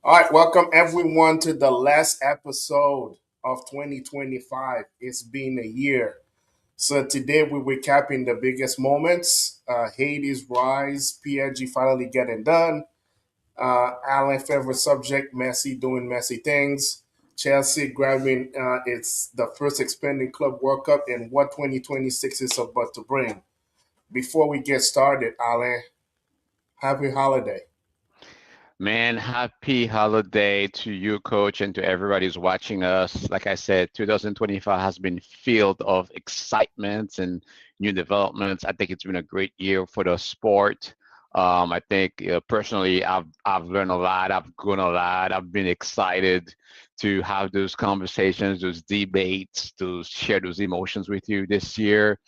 All right, welcome everyone to the last episode of 2025. It's been a year. So today we're recapping the biggest moments. Haiti's rise, PSG finally getting done. Alain favorite subject, Messi doing Messi things. Chelsea grabbing its the first expanding club World Cup and what 2026 is about to bring. Before we get started, Alain, happy holiday. Man, happy holiday to you, coach, and to everybody who's watching us. Like I said, 2025 has been filled of excitements and new developments. I think it's been a great year for the sport. I think personally, I've learned a lot. I've grown a lot. I've been excited to have those conversations, those debates, to share those emotions with you this year.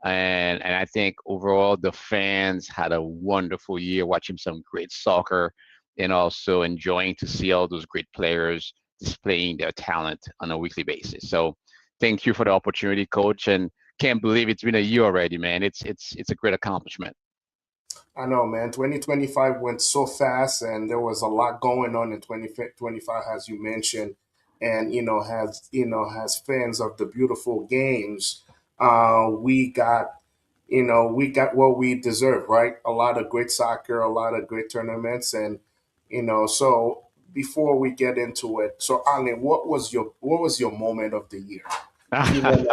And I think overall the fans had a wonderful year watching some great soccer and also enjoying to see all those great players displaying their talent on a weekly basis. So thank you for the opportunity, coach, and can't believe it's been a year already, man. It's a great accomplishment. I know, man. 2025 went so fast, and there was a lot going on in 2025, as you mentioned. And has fans of the beautiful games. We got what we deserve, right? A lot of great soccer, a lot of great tournaments, and So before we get into it, so Alan, what was your moment of the year? You know,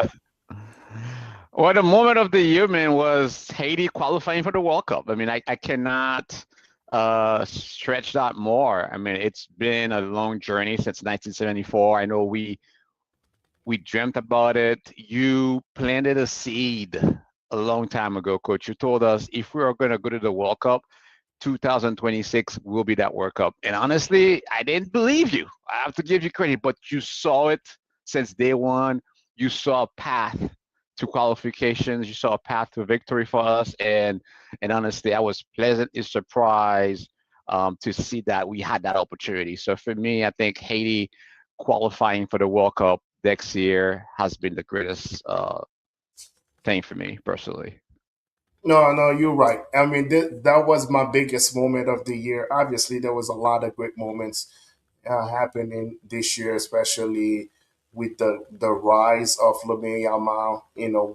Well, the moment of the year, man, was Haiti qualifying for the World Cup. I mean, I cannot stretch that more. I mean, it's been a long journey since 1974. I know we dreamt about it. You planted a seed a long time ago, coach. You told us if we are going to go to the World Cup, 2026 will be that World Cup. And honestly, I didn't believe you. I have to give you credit, but you saw it since day one. You saw a path to qualifications. You saw a path to victory for us. And honestly, I was pleasantly surprised to see that we had that opportunity. So for me, I think Haiti qualifying for the World Cup next year has been the greatest thing for me personally. No, no, you're right. I mean, that was my biggest moment of the year. Obviously, there was a lot of great moments happening this year, especially with the rise of Lamine Yamal.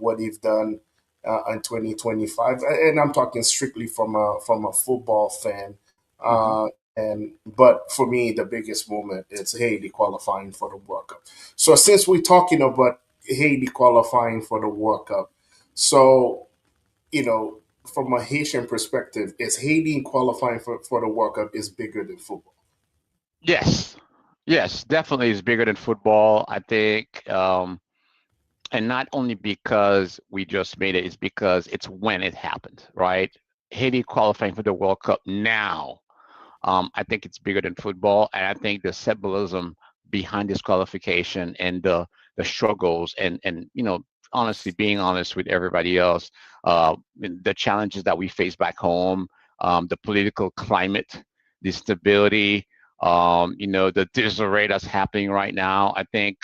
What he's done in 2025, and I'm talking strictly from a football fan. Mhm. But for me, the biggest moment is Haiti qualifying for the World Cup. So since we're talking about Haiti qualifying for the World Cup, so you know, from a Haitian perspective, is Haiti qualifying for the World Cup is bigger than football. Yes, yes, definitely is bigger than football. I think, and not only because we just made it, it's because it's when it happened, right? Haiti qualifying for the World Cup now. I think it's bigger than football, and I think the symbolism behind this qualification and the struggles and honestly being honest with everybody else, the challenges that we face back home, the political climate, the stability, the disarray that's happening right now. I think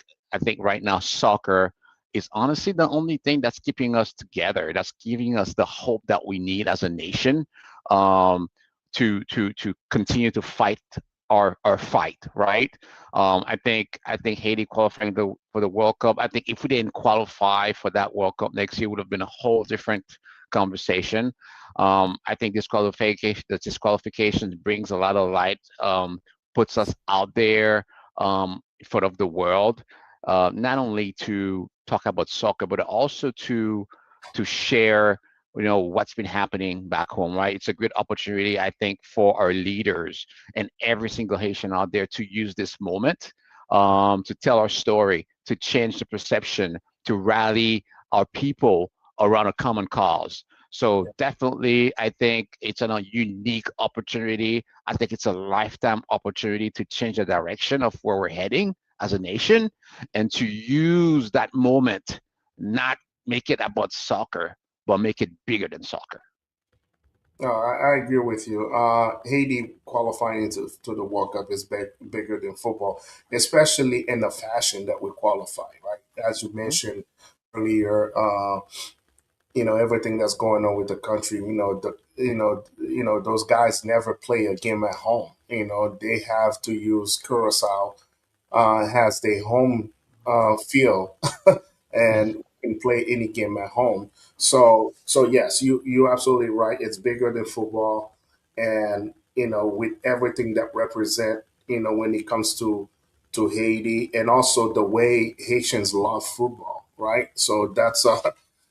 right now soccer is honestly the only thing that's keeping us together. That's giving us the hope that we need as a nation. Um, to continue to fight our fight, right? I think Haiti qualifying for the World Cup. I think if we didn't qualify for that World Cup next year, it would have been a whole different conversation. I think this disqualification brings a lot of light, puts us out there in front of the world, not only to talk about soccer, but also to share what's been happening back home, right? It's a good opportunity, I think, for our leaders and every single Haitian out there to use this moment to tell our story, to change the perception, to rally our people around a common cause. So definitely, I think it's a unique opportunity. I think it's a lifetime opportunity to change the direction of where we're heading as a nation, and to use that moment, not make it about soccer, but make it bigger than soccer. No, I agree with you. Haiti qualifying to the World Cup is bigger than football, especially in the fashion that we qualify, right? As you Mhm. mentioned earlier, everything that's going on with the country. Those guys never play a game at home. they have to use Curacao has their home field and can play any game at home. So yes, you're absolutely right. It's bigger than football, and with everything that represent, when it comes to Haiti, and also the way Haitians love football, right? So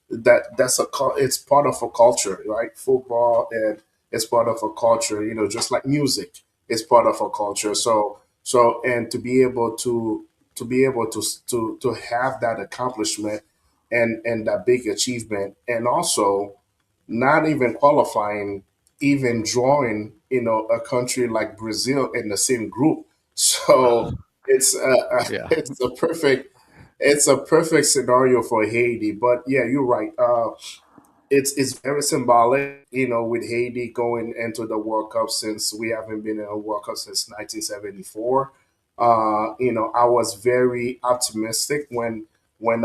it's part of a culture, right? Football, and it's part of a culture, just like music is part of a culture. So and to be able to have that accomplishment and that big achievement, and also not even qualifying, even drawing, a country like Brazil in the same group. So it's Yeah, it's a perfect scenario for Haiti. But yeah, you're right. It's very symbolic, with Haiti going into the World Cup, since we haven't been in a World Cup since 1974. I was very optimistic when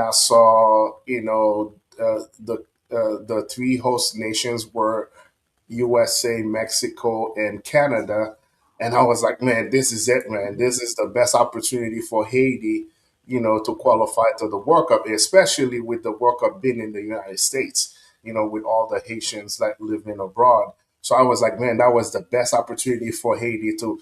I saw, the three host nations were USA, Mexico, and Canada. And I was like, man, this is it, man. This is the best opportunity for Haiti, to qualify to the World Cup, especially with the World Cup being in the United States, with all the Haitians that live in abroad. So I was like, man, that was the best opportunity for Haiti to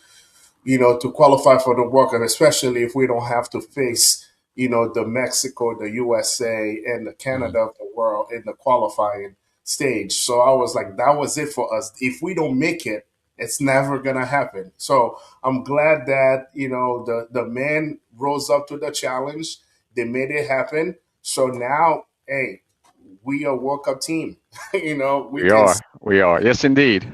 qualify for the World Cup, especially if we don't have to face, the Mexico, the USA, and the Canada of the world in the qualifying stage. So I was like, that was it for us. If we don't make it, it's never gonna happen. So I'm glad that the men rose up to the challenge. They made it happen. So now, hey, we a World Cup team. We we can are. We are. Yes, indeed.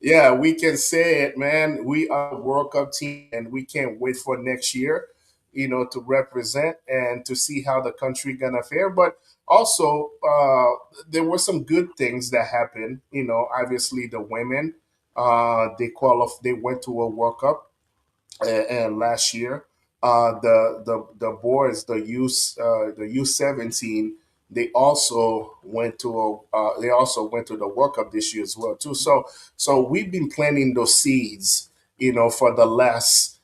yeah, we can say it, man. We are a World Cup team, and we can't wait for next year, to represent and to see how the country gonna fare. But also, there were some good things that happened. Obviously the women, they went to a World Cup, and last year, the boys, the U17, they also went to the World Cup this year as well too. So we've been planting those seeds, for the last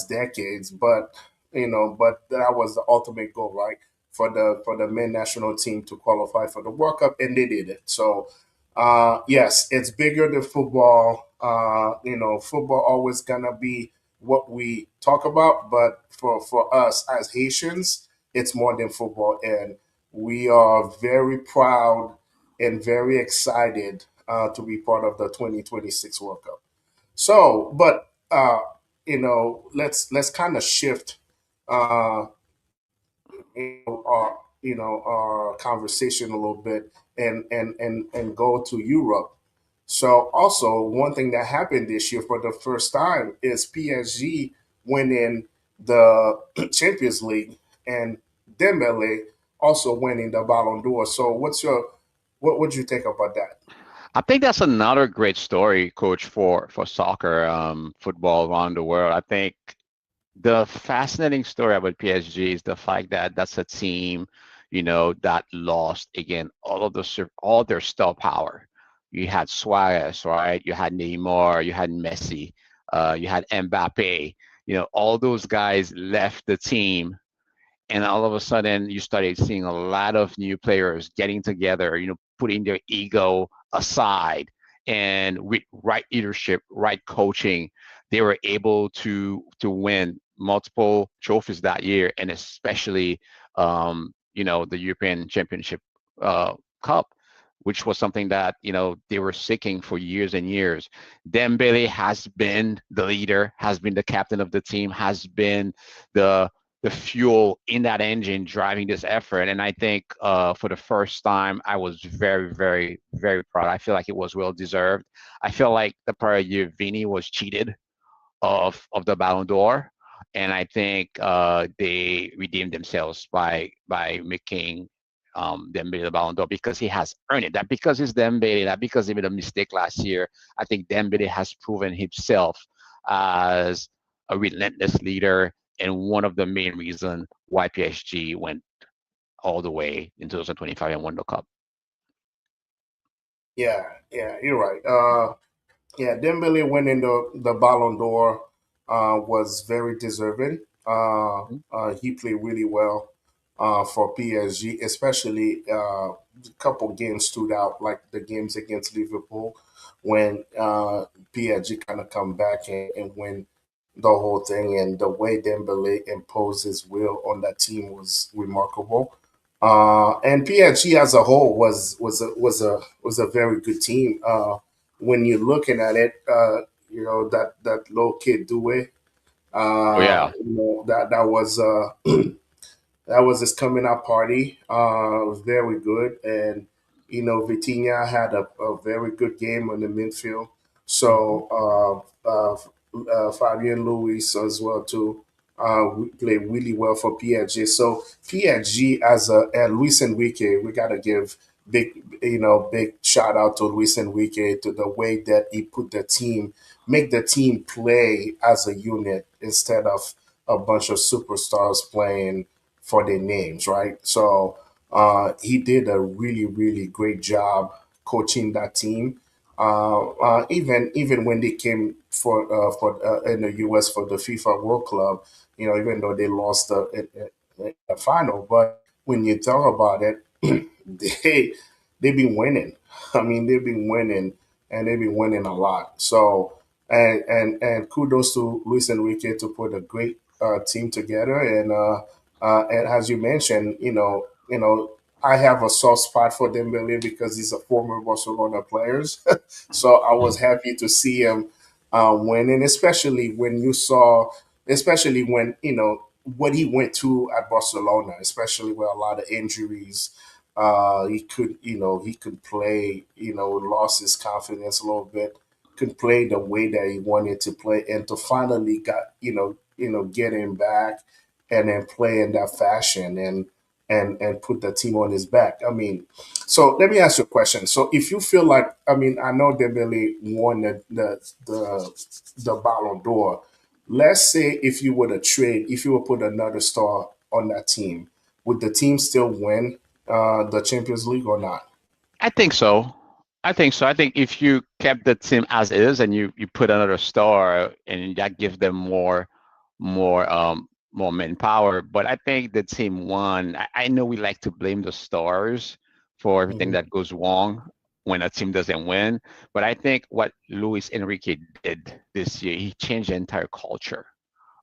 decades. But that was the ultimate goal, right? For the men national team to qualify for the World Cup, and they did it. So yes, it's bigger than football. Football always gonna be what we talk about, but for us as Haitians, it's more than football, and we are very proud and very excited to be part of the 2026 World Cup. So, but let's kind of shift, uh, our conversation a little bit, and go to Europe. So also one thing that happened this year for the first time is PSG winning the Champions League, and Dembélé also winning the Ballon d'Or. So what would you think about that? I think that's another great story, Coach, for soccer, football around the world. I think the fascinating story about PSG is the fact that that's a team, that lost again all their star power. You had Suarez, right? You had Neymar, you had Messi, you had Mbappe. All those guys left the team, and all of a sudden you started seeing a lot of new players getting together, putting their ego aside, and with right leadership, right coaching, they were able to win multiple trophies that year, and especially the European Championship Cup, which was something that they were seeking for years and years. Dembele has been the leader, has been the captain of the team, has been the the fuel in that engine driving this effort. And I think for the first time, I was very, very, very proud. I feel like it was well deserved. I feel like the prior year, Vini was cheated of the Ballon d'Or, and I think they redeemed themselves by making Dembele the Ballon d'Or because he has earned it. That because he's Dembele, that because he made a mistake last year. I think Dembele has proven himself as a relentless leader and one of the main reasons why PSG went all the way in 2025 and won the cup. Yeah, yeah, you're right. Yeah, Dembele winning the Ballon d'Or was very deserving. He played really well for PSG, especially a couple games stood out, like the games against Liverpool when PSG kind of come back and win the whole thing, and the way Dembele imposed his will on that team was remarkable. And PSG as a whole was a very good team. When you're looking at it, that little kid Due, Oh yeah. that was his coming out party. It was very good, and Vitinha had a very good game on the midfield. Hmm. So Fabian Luis as well too. Played really well for PSG. So PSG as a and Luis Enrique, we gotta give big shout out to Luis Enrique to the way that he put the team, make the team play as a unit instead of a bunch of superstars playing for their names, right? So he did a really, really great job coaching that team. Even when they came for in the U.S. for the FIFA World Cup, even though they lost the final, but when you talk about it, they they've been winning. I mean, they've been winning, and they've been winning a lot. So and kudos to Luis Enrique to put a great team together. And as you mentioned, I have a soft spot for Dembele because he's a former Barcelona player. So I was happy to see him winning, especially when what he went through at Barcelona, especially with a lot of injuries. He could play. Lost his confidence a little bit. Could play the way that he wanted to play, and to finally get him back and then play in that fashion and put the team on his back. I mean, so let me ask you a question. So if you feel like, I mean, I know Dembele won the Ballon d'Or. Let's say if you were to trade, if you would put another star on that team, would the team still win the Champions League or not? I think so. I think so. I think if you kept the team as is and you put another star and that gives them more manpower. But I think the team won. I know we like to blame the stars for everything Hmm. that goes wrong when a team doesn't win. But I think what Luis Enrique did this year, he changed the entire culture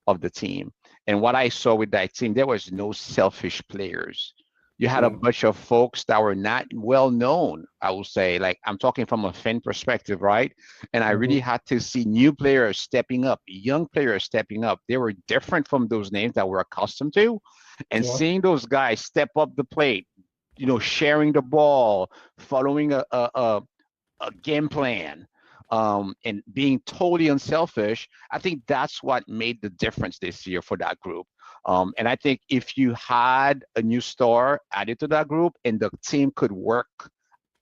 of the team. And what I saw with that team, there was no selfish players. You had a Yeah. bunch of folks that were not well known, I will say. Like I'm talking from a fan perspective, right? And I really Hmm. had to see new players stepping up, young players stepping up. They were different from those names that we're accustomed to. And Yeah. seeing those guys step up the plate, sharing the ball, following a game plan, and being totally unselfish, I think that's what made the difference this year for that group. And I think if you had a new star added to that group and the team could work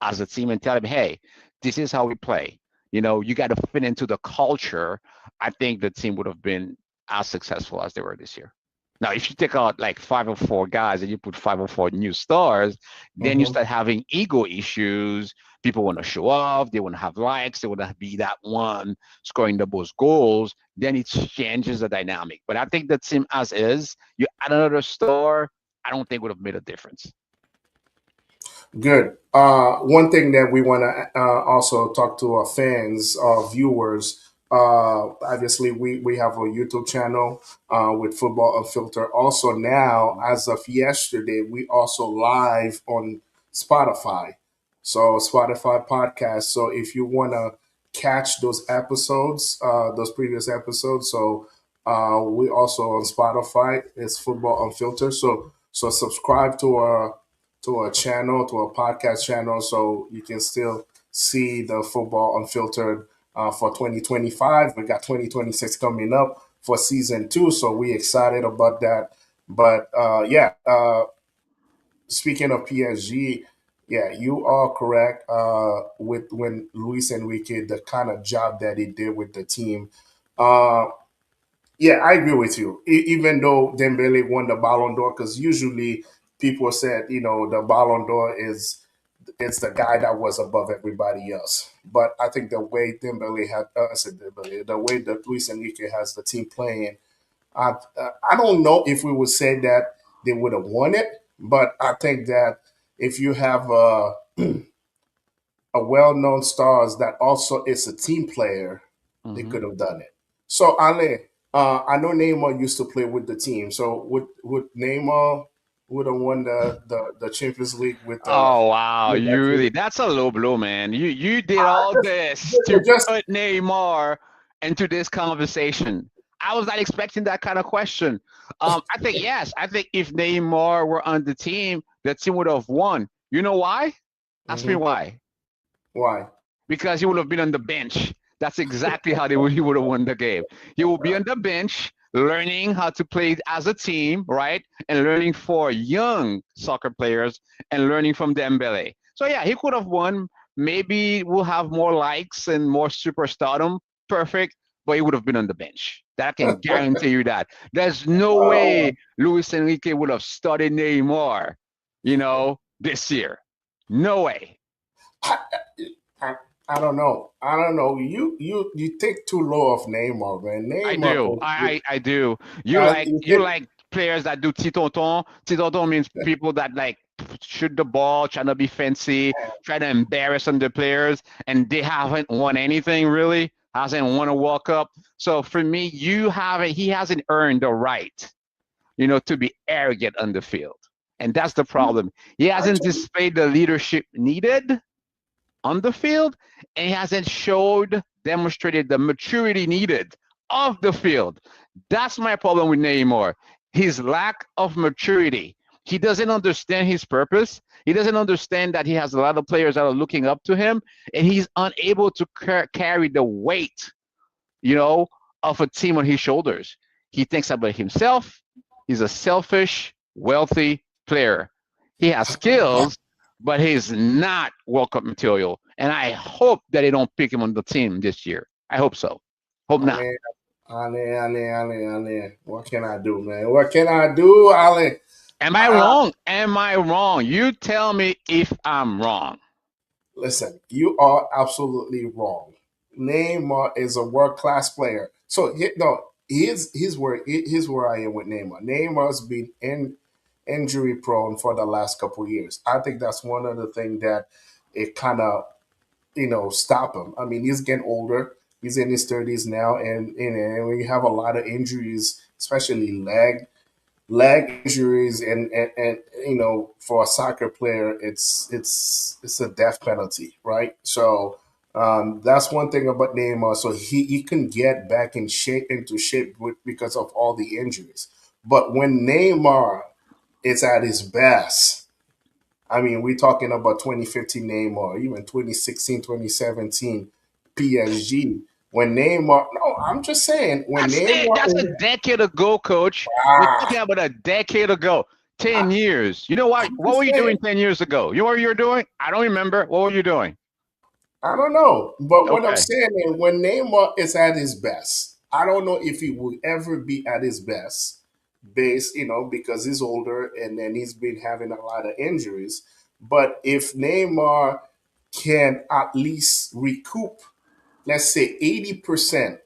as a team and tell them, hey, this is how we play. You got to fit into the culture. I think the team would have been as successful as they were this year. Now, if you take out like 504 guys and you put 504 new stars, then you Hmm. start having ego issues. People want to show off. They want to have likes. They want to be that one scoring the most goals. Then it changes the dynamic. But I think the team as is, you add another star, I don't think would have made a difference. Good. One thing that we want to also talk to our fans, our viewers. Obviously, we have a YouTube channel with Football Unfiltered. Also, now as of yesterday, we also live on Spotify. So Spotify podcast. So if you want to catch those episodes, those previous episodes, so we also on Spotify. It's Football Unfiltered. So subscribe to a channel, to a podcast channel, so you can still see the Football Unfiltered for 2025. We got 2026 coming up for season two, so we excited about that. But yeah, speaking of PSG, yeah, you are correct. With when Luis Enrique, the kind of job that he did with the team. Uh, yeah, I agree with you. Even though Dembele won the Ballon d'Or, because usually people said, the Ballon d'Or is it's the guy that was above everybody else. But I think the way Dembélé had, I said Dembélé, the way that Luis Enrique has the team playing, I don't know if we would say that they would have won it, but I think that if you have a well-known stars that also is a team player, they Hmm. could have done it. So Ale, I know Neymar used to play with the team. So would Neymar would have won the Champions League Oh wow, with that you team? really that's a low blow, man. You did all Just, this to just put Neymar into this conversation. I was not expecting that kind of question. I think yes, I think if Neymar were on the team would have won. You know why? Ask me mhm. why. Why? Because he would have been on the bench. That's exactly how he would have won the game. He will be on the bench, learning how to play as a team, right? And learning for young soccer players and learning from Dembele. So yeah, he could have won. Maybe we'll have more likes and more superstardom. Perfect. But he would have been on the bench. That I can guarantee you that. There's no way Oh, Luis Enrique would have started Neymar, this year. No way. I, I, I don't know. I don't know. You think too low of Neymar, man. I Neymar do. can. I do. You like You you think, like players that do titonton. Titonton means people that like shoot the ball, trying to be fancy, try to embarrass other players, and they haven't won anything really. Hasn't won a World Cup. So for me, he hasn't earned the right, to be arrogant on the field. And that's the problem. He hasn't actually, displayed the leadership needed on the field, and he hasn't demonstrated the maturity needed off the field. That's my problem with Neymar. His lack of maturity. He doesn't understand his purpose. He doesn't understand that he has a lot of players that are looking up to him, and he's unable to carry the weight, you know, of a team on his shoulders. He thinks about himself. He's a selfish, wealthy player. He has skills, but he's not World Cup material. And I hope that they don't pick him on the team this year. I hope so. Hope not. Ale, Ale. What can I do, man? What can I do, Ale? Am I Uh, wrong? Am I wrong? You tell me if I'm wrong. Listen, you are absolutely wrong. Neymar is a world class player. So no, here's where I am with Neymar. Neymar's been injury prone for the last couple of years. I think that's one of the things that it kind of stop him. I mean, he's getting older. He's in his 30s now, and when you have a lot of injuries, especially leg injuries, and for a soccer player, it's a death penalty, right? So that's one thing about Neymar. So he can get back into shape because of all the injuries. But when Neymar is at his best, I mean, we're talking about 2015 Neymar, even 2016, 2017 PSG. When Neymar, no, I'm just saying, when That's a Neymar, decade ago, coach. We're ah, talking about a decade ago. I, 10 years. You know what? I'm What were just you saying. doing 10 years ago? You know what you were doing? I don't remember. What were you doing? I don't know. But what I'm Okay. saying is when Neymar is at his best, I don't know if he will ever be at his base, because he's older and then he's been having a lot of injuries. But if Neymar can at least recoup, let's say 80%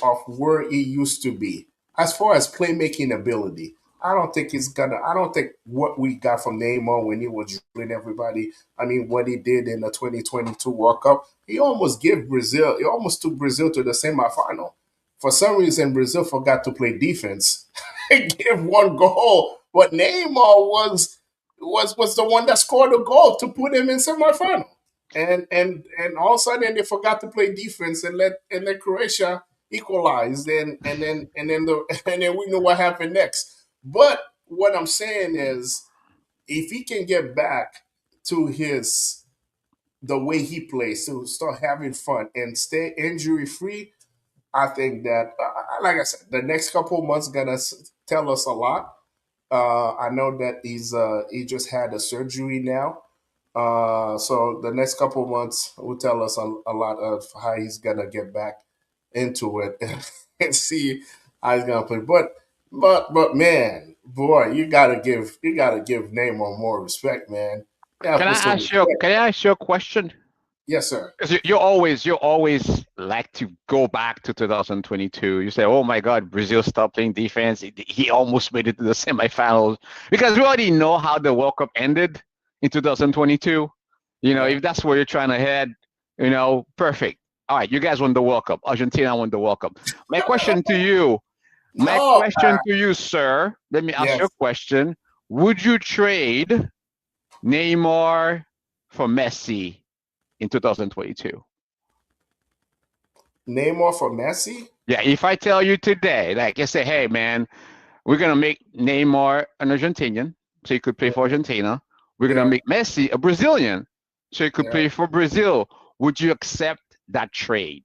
of where he used to be as far as playmaking ability. I don't think what we got from Neymar when he was dribbling everybody, I mean, what he did in the 2022 World Cup, he almost took Brazil to the semifinal. For some reason, Brazil forgot to play defense and give one goal. But Neymar was the one that scored a goal to put him in semifinal, and all of a sudden they forgot to play defense and let Croatia equalize, and then we know what happened next. But what I'm saying is, if he can get back to his the way he plays, to start having fun and stay injury free, I think that, like I said, the next couple of months gonna tell us a lot. I know that he just had a surgery now, so the next couple of months will tell us a lot of how he's gonna get back into it and see how he's gonna play. But man, boy, you gotta give Neymar more respect, man. Absolutely. Can I ask you a question? Yes, sir. 'Cause you always like to go back to 2022. You say, "Oh my God, Brazil stopped playing defense. He almost made it to the semifinals." Because we already know how the World Cup ended in 2022. Yeah. If that's where you're trying to head, perfect. All right, you guys won the World Cup. Argentina won the World Cup. My question to you, my No. question to you, sir. Let me ask you a Yes. question. Would you trade Neymar for Messi in 2022? Neymar for Messi? Yeah, if I tell you today, like I say, hey man, we're gonna make Neymar an Argentinian, so he could play Yeah. for Argentina. We're gonna Yeah. make Messi a Brazilian, so he could Yeah. play for Brazil. Would you accept that trade?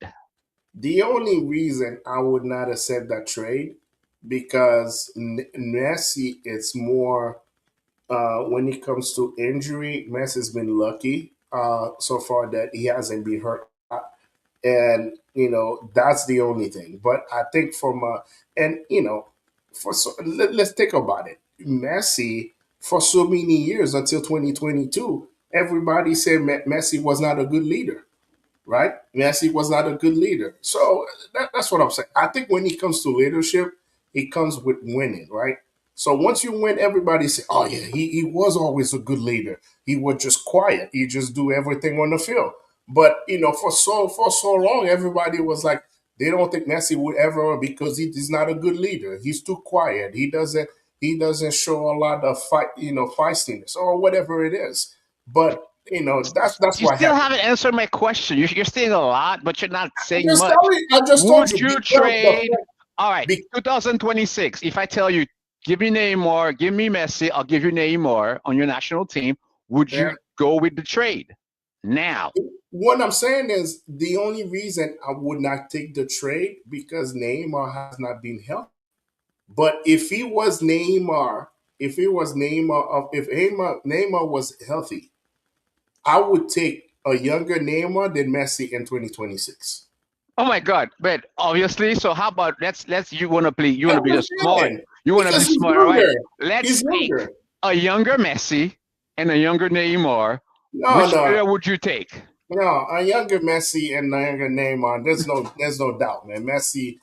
The only reason I would not accept that trade because Messi is more when it comes to injury. Messi's been lucky so far that he hasn't been hurt a lot, and that's the only thing. But I think and let's think about it. Messi for so many years until 2022, everybody said Messi was not a good leader, right? Messi was not a good leader. So that's what I'm saying. I think when it comes to leadership, it comes with winning, right? So once you win, everybody say, "Oh yeah, he was always a good leader. He was just quiet. He just do everything on the field." But for so long, everybody was like, they don't think Messi would ever because he's not a good leader. He's too quiet. He doesn't show a lot of feistiness or whatever it is. But that's You what still happened. haven't answered my question. You're saying a lot, but you're not saying Just much. tell me. I just told Would you you because trade? All right, be, 2026. If I tell you, give me Neymar, give me Messi, I'll give you Neymar on your national team. Would you yeah. go with the trade now? What I'm saying is the only reason I would not take the trade because Neymar has not been healthy. But if Neymar was healthy, I would take a younger Neymar than Messi in 2026. Oh my God! But obviously, so how about let's you want to play? You want to be the smart. Understand? You want to be Because he's smart, all right? younger. Let's He's pick younger. a younger Messi and a younger Neymar. No, Which no. player would you take? No, a younger Messi and a younger Neymar. There's no doubt, man. Messi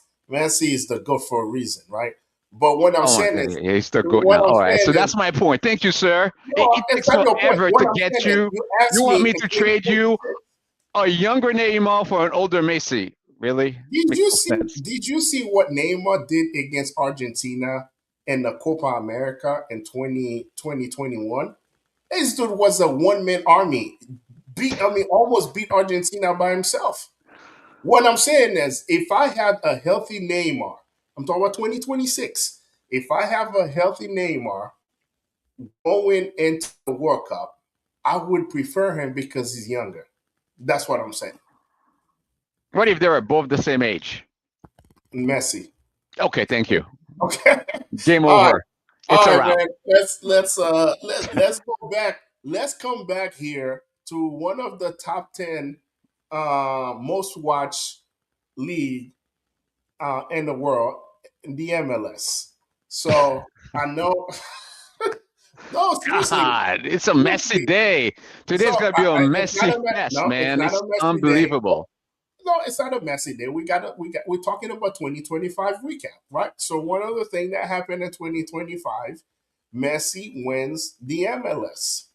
is the GOAT for a reason, right? But what I'm Oh my saying God, is, he's the goat what now. I'm All right, saying so is, that's my point. Thank you, sir. It no, it's takes not your point. forever What to I'm get saying is, you. you You asked want me me in to trade you 2026. a younger Neymar for an older Messi? Really? Did Makes you no see? sense. Did you see what Neymar did against Argentina in the Copa America in 2021? This dude was a one-man army. Almost beat Argentina by himself. What I'm saying is, if I have a healthy Neymar, I'm talking about 2026. If I have a healthy Neymar going into the World Cup, I would prefer him because he's younger. That's what I'm saying. What if they were both the same age? Messi. Okay, thank you. Okay. Game All right. over. It's All a right, wrap. man. Let's go back. Let's come back here to one of the top 10 most watched league in the world, the MLS. So I know. No, seriously, God, it's a messy seriously. day. So Today's gonna be a it's not messy a fest, no, it's man. not a It's messy day. unbelievable. No, it's not a messy day. We're talking about 2025 recap, right? So one other thing that happened in 2025, Messi wins the MLS.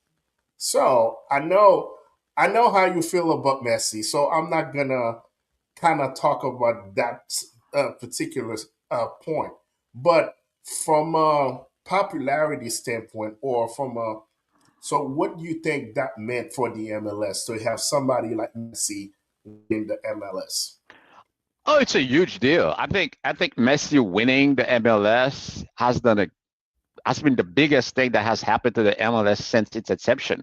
So I know how you feel about Messi. So I'm not gonna kind of talk about that particular point. But from a popularity standpoint, or from a so what do you think that meant for the MLS to have somebody like Messi in the MLS? Oh, it's a huge deal. I think Messi winning the MLS has been the biggest thing that has happened to the MLS since its inception.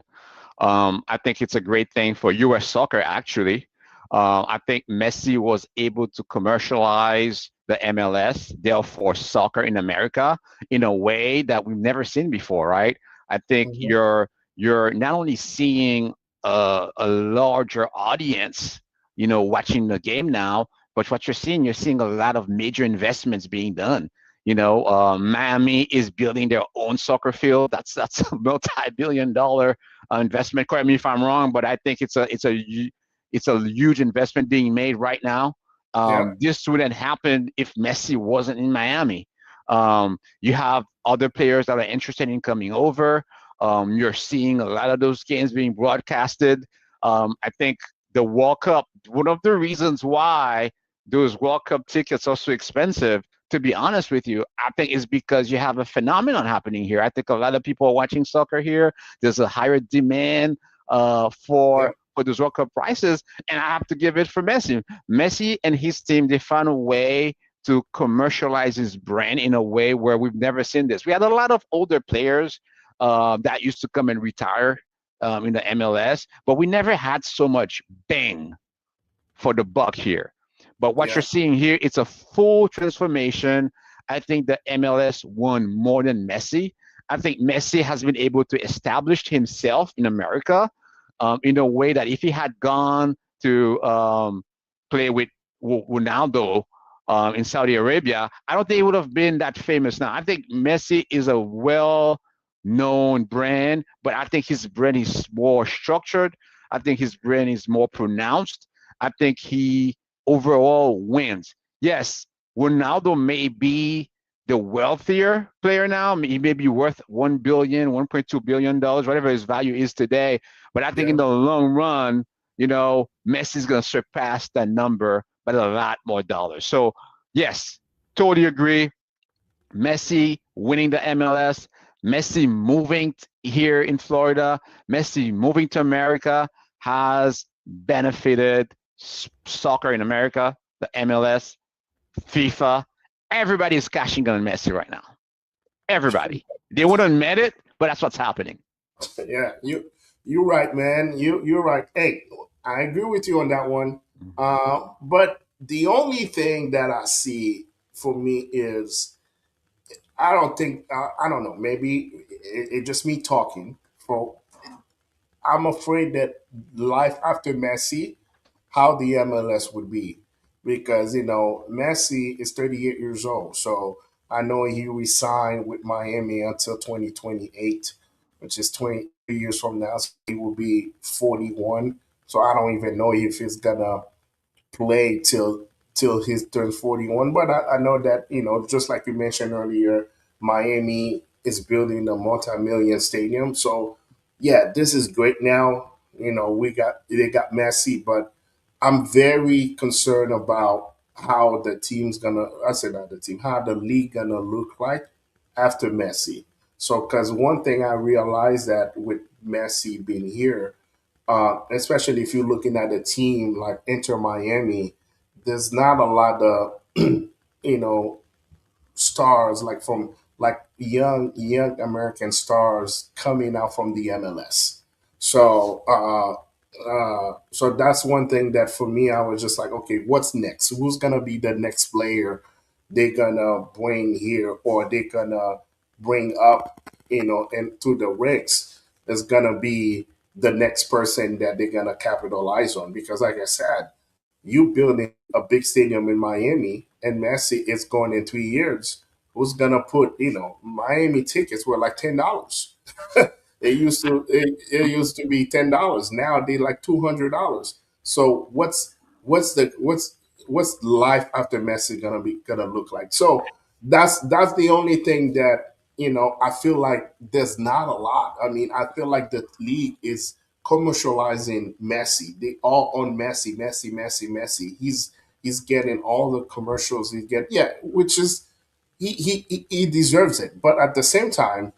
I think it's a great thing for U.S. soccer, actually. I think Messi was able to commercialize the MLS, therefore soccer in America, in a way that we've never seen before, right? I think Mhm. you're not only seeing a larger audience, watching the game now, but what you're seeing a lot of major investments being done. Miami is building their own soccer field. That's a multi-billion-dollar investment. Correct me if I'm wrong, but I think it's a huge investment being made right now. Yep. This wouldn't happen if Messi wasn't in Miami. You have other players that are interested in coming over. You're seeing a lot of those games being broadcasted. I think the World Cup, one of the reasons why those World Cup tickets are so expensive, to be honest with you, I think is because you have a phenomenon happening here. I think a lot of people are watching soccer here. There's a higher demand Yep. for those World Cup prices, and I have to give it for Messi. Messi and his team, they found a way to commercialize his brand in a way where we've never seen this. We had a lot of older players that used to come and retire in the MLS, but we never had so much bang for the buck here. But what you're Yeah. seeing here, it's a full transformation. I think the MLS won more than Messi. I think Messi has been able to establish himself in America in a way that if he had gone to play with Ronaldo in Saudi Arabia, I don't think he would have been that famous now. I think Messi is a well known brand, but I think his brand is more structured. I think his brand is more pronounced. I think he overall wins. Yes, Ronaldo may be the wealthier player now. He may be worth 1 billion, $1.2 billion, whatever his value is today. But I think in Yeah. the long run, Messi's going to surpass that number by a lot more dollars. So, yes, totally agree. Messi winning the MLS, Messi moving here in Florida, Messi moving to America has benefited soccer in America, the MLS, FIFA. Everybody is cashing on Messi right now. Everybody. They wouldn't admit it, but that's what's happening. Yeah. You're right, man. You're right. Hey, I agree with you on that one. But the only thing that I see for me is I don't think I don't know. Maybe it just me talking. For I'm afraid that life after Messi, how the MLS would be, because Messi is 38 years old. So I know he resigned with Miami until 2028, which is 23 years from now. So he will be 41. So I don't even know if he's gonna play till he turns 41. But I know that just like you mentioned earlier, Miami is building a multi-million stadium. So yeah, this is great. Now they got Messi, but I'm very concerned about how the team's gonna. I said not the team, how the league gonna look like after Messi. So, because one thing I realized that with Messi being here, especially if you're looking at a team like Inter Miami, there's not a lot of you know stars like from like young American stars coming out from the MLS. So so that's one thing that for me I was just like, okay, what's next? Who's gonna be the next player they're gonna bring here or they're gonna bring up, into the ranks? Is gonna be the next person that they're gonna capitalize on because, like I said, you building a big stadium in Miami and Messi is going in 3 years. Who's gonna put? Miami tickets were like $10. It used to be $10. Now they like $200. So what's life after Messi gonna look like? So that's the only thing that I feel like there's not a lot. I mean, I feel like the league is commercializing Messi. They all on Messi, Messi, Messi, Messi. He's getting all the commercials he get. Yeah, which is he deserves it. But at the same time,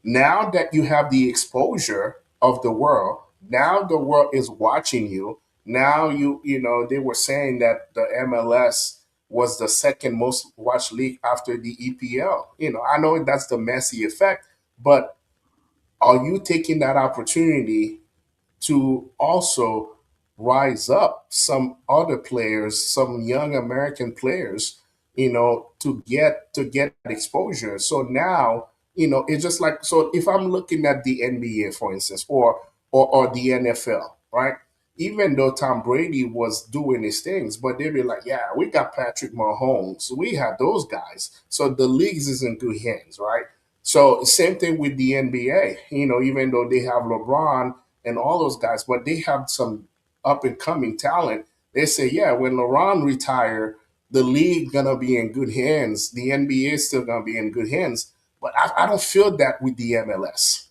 now that you have the exposure of the world, now the world is watching you. Now they were saying that the MLS was the second most watched league after the EPL. I know that's the Messi effect, but are you taking that opportunity to also rise up some other players, some young American players, to get that exposure. So now, it's just like, so if I'm looking at the NBA, for instance, or the NFL, right? even though Tom Brady was doing his things, but they'd be like, yeah, we got Patrick Mahomes. We have those guys. So the leagues is in good hands, right? So same thing with the NBA, even though they have LeBron and all those guys, but they have some up and coming talent. They say, yeah, when LeBron retire, the league gonna be in good hands. The NBA is still gonna be in good hands. But I don't feel that with the MLS.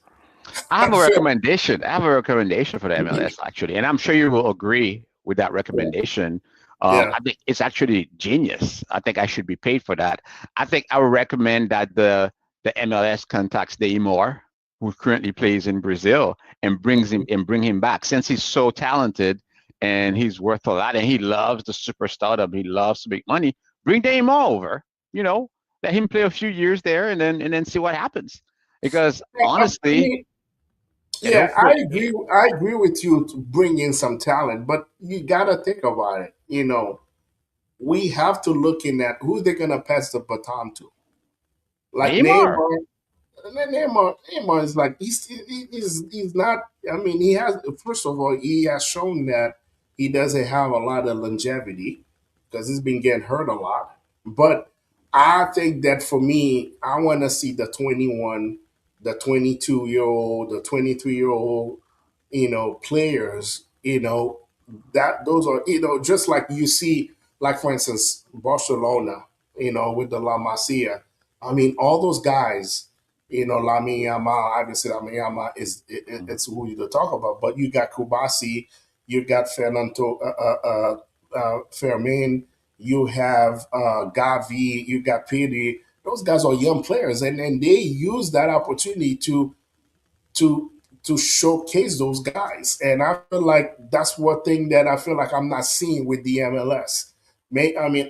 I I have a feel, recommendation. I have a recommendation for the yeah, MLS actually, and I'm sure you will agree with that recommendation. yeah. I think it's actually genius. I think I should be paid for that. I think I would recommend that the MLS contacts Neymar, who currently plays in Brazil, and bring him back since he's so talented and he's worth a lot and he loves the superstardom. He loves to make money. Bring Neymar over. You know, let him play a few years there and then see what happens. Because I honestly, mean, it'll yeah, feel I agree with you to bring in some talent, but you gotta think about it. We have to look in at who they're gonna pass the baton to. Like Neymar. Neymar is like he's not. I mean, he has first of all he has shown that he doesn't have a lot of longevity because he's been getting hurt a lot. But I think that for me, I want to see the 21, the 22-year-old, the 23-year-old, players. That those are just like you see, like for instance, Barcelona. With the La Masia. I mean, all those guys, Lamine Yamal, obviously Lamine Yamal it's who you to talk about, but you got Kubasi, you got Fernando Fermin, you have Gavi, you got Pedri. Those guys are young players, and they use that opportunity to to showcase those guys. And I feel like that's one thing that I feel like I'm not seeing with the MLS. I mean,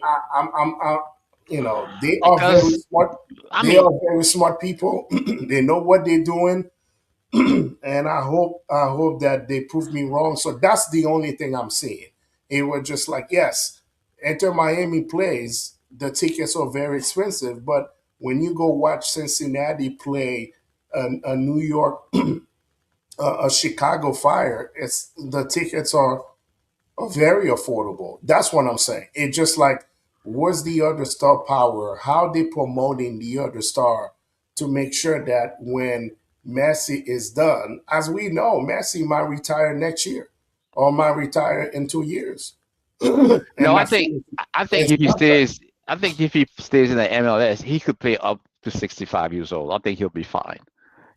they are very Because smart. I They mean, are very smart people. They know what they're doing, and I hope that they prove me wrong. So that's the only thing I'm seeing. It was just like, yes, enter Miami plays. The tickets are very expensive, but when you go watch Cincinnati play a New York a Chicago Fire, it's the tickets are very affordable. That's what I'm saying. It's just like, what's the other star power? How they promoting the other star to make sure that when Messi is done, as we know, Messi might retire next year or might retire in 2 years and no, not finish I think his if he contract. stays, I think if he stays in the MLS, he could play up to 65 years old. I think he'll be fine.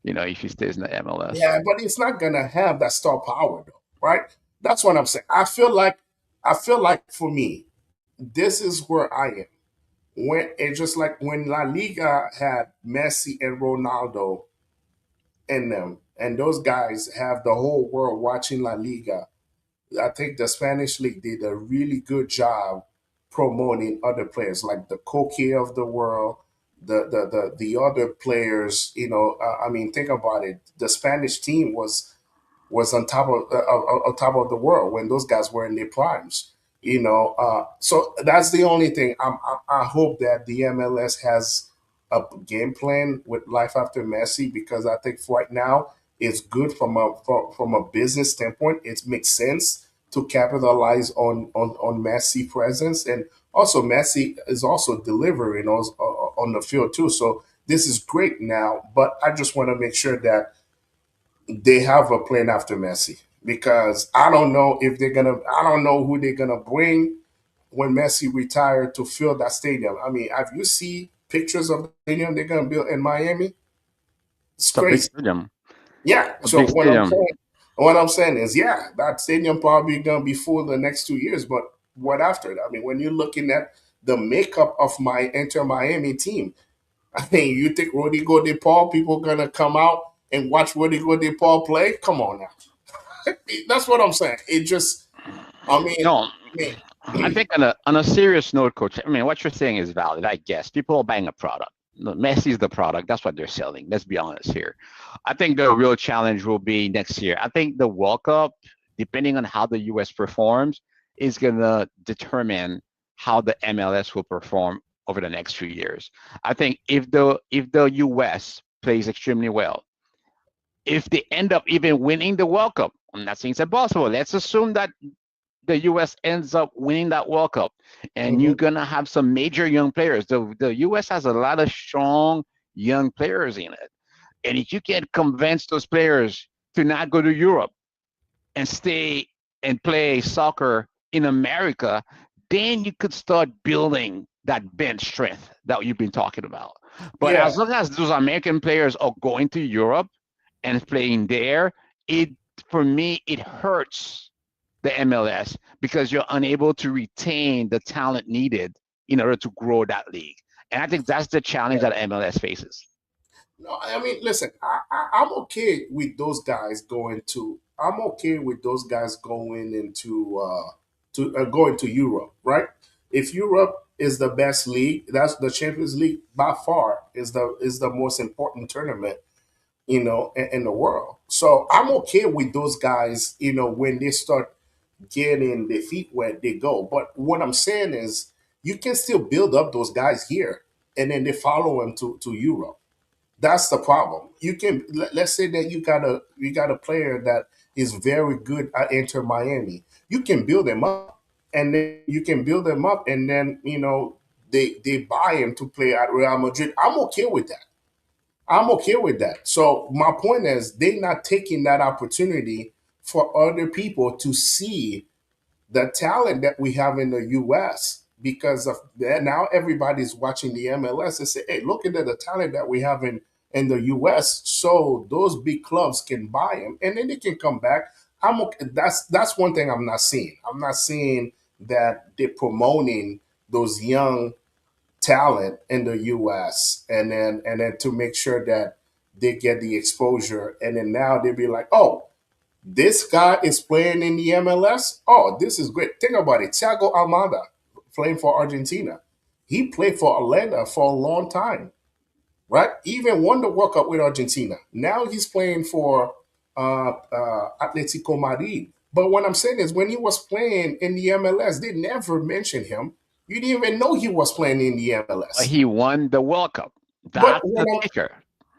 If he stays in the MLS. Yeah, but it's not gonna have that star power though, right? That's what I'm saying. I feel like for me, this is where I am. When it's just like when La Liga had Messi and Ronaldo in them, and those guys have the whole world watching La Liga. I think the Spanish league did a really good job promoting other players like the Koke of the world, the other players. I mean, think about it. The Spanish team was on top of the world when those guys were in their primes. So that's the only thing. I hope that the MLS has a game plan with life after Messi because I think for right now it's good from a business standpoint. It makes sense to capitalize on Messi presence, and also Messi is also delivering on the field too. So this is great now, but I just want to make sure that they have a plan after Messi because I don't know if they're gonna. I don't know who they're gonna bring when Messi retired to fill that stadium. I mean, have you seen pictures of the stadium they're gonna build in Miami? It's It's a big crazy. stadium. Yeah. A So big stadium. what I'm saying is, yeah, that stadium probably gonna be full the next 2 years. But what after that? I mean, when you're looking at the makeup of my Inter Miami team, I mean, you think Rodrigo De Paul people gonna come out and watch Rodrigo De Paul play? Come on now. That's what I'm saying. It just, I mean, No, I think on a serious note, coach. I mean, what you're saying is valid. I guess people are buying a product. No, Messi's the product. That's what they're selling. Let's be honest here. I think the real challenge will be next year. I think the World Cup, depending on how the U.S. performs, is gonna determine how the MLS will perform over the next few years. I think if the U.S. plays extremely well, if they end up even winning the World Cup, I'm not saying it's impossible. Let's assume that the US ends up winning that World Cup, and you're Hmm. gonna have some major young players. The US has a lot of strong young players in it, and if you can convince those players to not go to Europe and stay and play soccer in America, then you could start building that bench strength that you've been talking about. But Yeah, as long as those American players are going to Europe and playing there, it for me it hurts the MLS because you're unable to retain the talent needed in order to grow that league. And I think that's the challenge yeah. that MLS faces. No, I mean, listen, I'm okay with those guys going to. I'm okay with those guys going into going to Europe, right? If Europe is the best league, that's the Champions League by far is the most important tournament, in the world. So I'm okay with those guys, when they start getting their feet wet, they go. But what I'm saying is, you can still build up those guys here, and then they follow them to Europe. That's the problem. Let's say that you got a player that is very good at Inter Miami. You can build them up, and then you can build them up, and then they buy him to play at Real Madrid. I'm okay with that. I'm okay with that. So my point is, they're not taking that opportunity for other people to see the talent that we have in the U.S. because of that. Now everybody's watching the MLS and say, "Hey, look at the talent that we have in the U.S." So those big clubs can buy him, and then they can come back. I'm okay. That's one thing I'm not seeing. I'm not seeing that they're promoting those young talent in the U.S. and then to make sure that they get the exposure, and then now they'll be like, "Oh, this guy is playing in the MLS. Oh, this is great." Think about it. Thiago Almada playing for Argentina. He played for Atlanta for a long time, right? He even won the World Cup with Argentina. Now he's playing for Atletico Madrid. But what I'm saying is, when he was playing in the MLS, they never mentioned him. You didn't even know he was playing in the But MLS. he won the World Cup. But That's when the I'm kicker.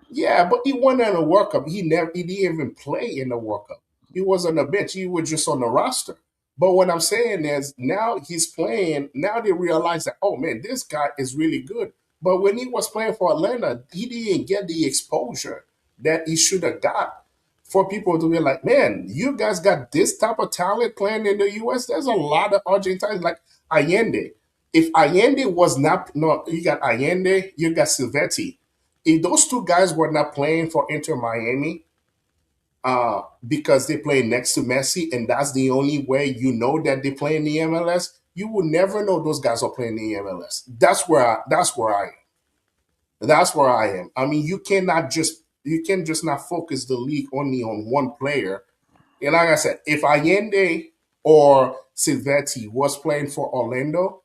Yeah, but he won in the World Cup. He didn't even play in the World Cup. He was on the bench. He was just on the roster. But what I'm saying is, now he's playing. Now they realize that, oh man, this guy is really good. But when he was playing for Atlanta, he didn't get the exposure that he should have got for people to be like, man, you guys got this type of talent playing in the U.S. There's a lot of Argentines like Allende. If Allende was not, no, you got Allende, you got Silvetti. If those two guys were not playing for Inter Miami, because they play next to Messi, and that's the only way you know that they play in the MLS, you will never know those guys are playing in the MLS. That's where I am. That's where I am. I mean, you can just not focus the league only on one player. And like I said, if Allende or Silvetti was playing for Orlando,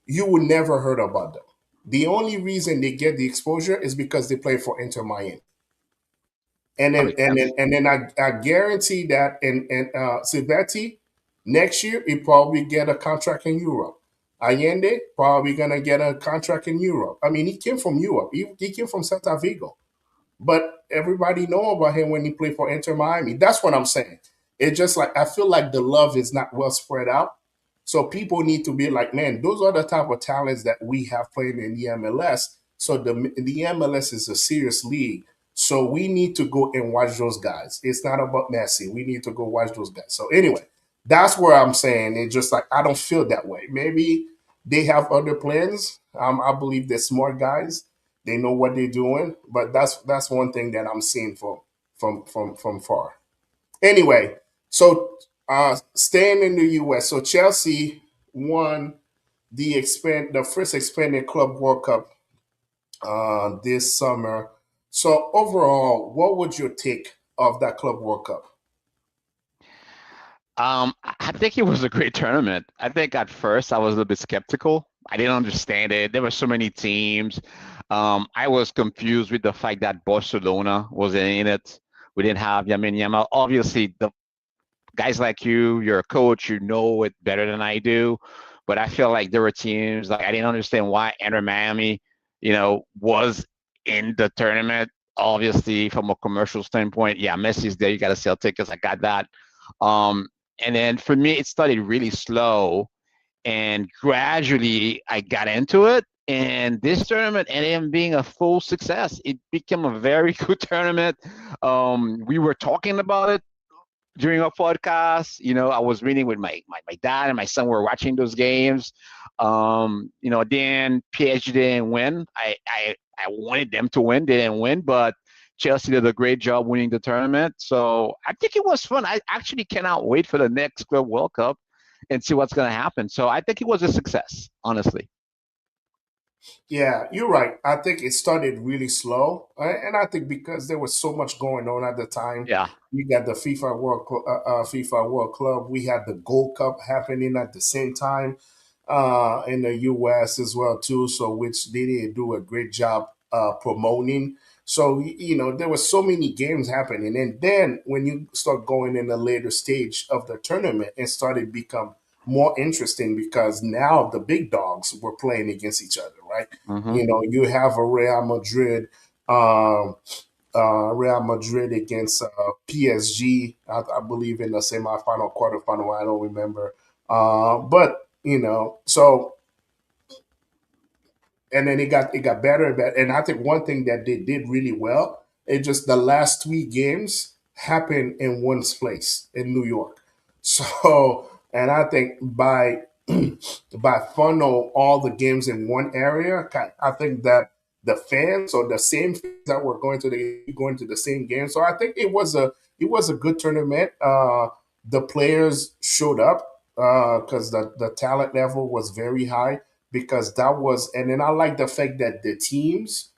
you would never heard about them. The only reason they get the exposure is because they play for Inter Miami. And That then makes and then sense. and then I guarantee that in Silvetti next year he probably get a contract in Europe. Allende probably gonna get a contract in Europe. I mean, he came from Europe. He came from Santa Vigo, but everybody know about him when he played for Inter Miami. That's what I'm saying. It's just like, I feel like the love is not well spread out. So people need to be like, man, those are the type of talents that we have playing in the MLS. So the MLS is a serious league. So we need to go and watch those guys. It's not about Messi. We need to go watch those guys. So anyway, that's where I'm saying, it's just like, I don't feel that way. Maybe they have other plans. I believe they're smart guys, they know what they're doing, but that's one thing that I'm seeing from far. Anyway, so staying in the U.S., so Chelsea won the first expanded Club World Cup this summer. So overall, what would your take of that Club World Cup? I think it was a great tournament. I think at first I was a little bit skeptical. I didn't understand it. There were so many teams. I was confused with the fact that Barcelona wasn't in it. We didn't have Yamin Yamal. Obviously, the guys like you, you're a coach, you know it better than I do. But I feel like there were teams like I didn't understand why Inter Miami, was in the tournament. obviously from a commercial standpoint, yeah, Messi's there. You got to sell tickets. I got that. Um, and then for me, it started really slow, and gradually I got into it. And this tournament ended up being a full success. It became a very good tournament. We were talking about it during our podcast. I was meeting with my dad and my son. We were watching those games. Then PSG didn't win. I wanted them to win. They didn't win, but Chelsea did a great job winning the tournament. So I think it was fun. I actually cannot wait for the next Club World Cup and see what's going to happen. So I think it was a success, honestly. Yeah, you're right. I think it started really slow, and I think because there was so much going on at the time. Yeah. We got the FIFA World Club. We had the Gold Cup happening at the same time in the U.S. as well too. So which they did do a great job promoting. So there were so many games happening, and then when you start going in the later stage of the tournament, it started become more interesting because now the big dogs were playing against each other, right? Hmm. You have a um, Real Madrid against PSG, I believe in the semifinal, quarterfinal. I don't remember, but so and then it got better and better. And I think one thing that they did really well, it just the last three games happened in one place in New York. So, and I think by funnel all the games in one area, I think that the fans or the same fans that were going to the same game. So I think it was a good tournament. The players showed up because the talent level was very high because that was, and then I like the fact that the teams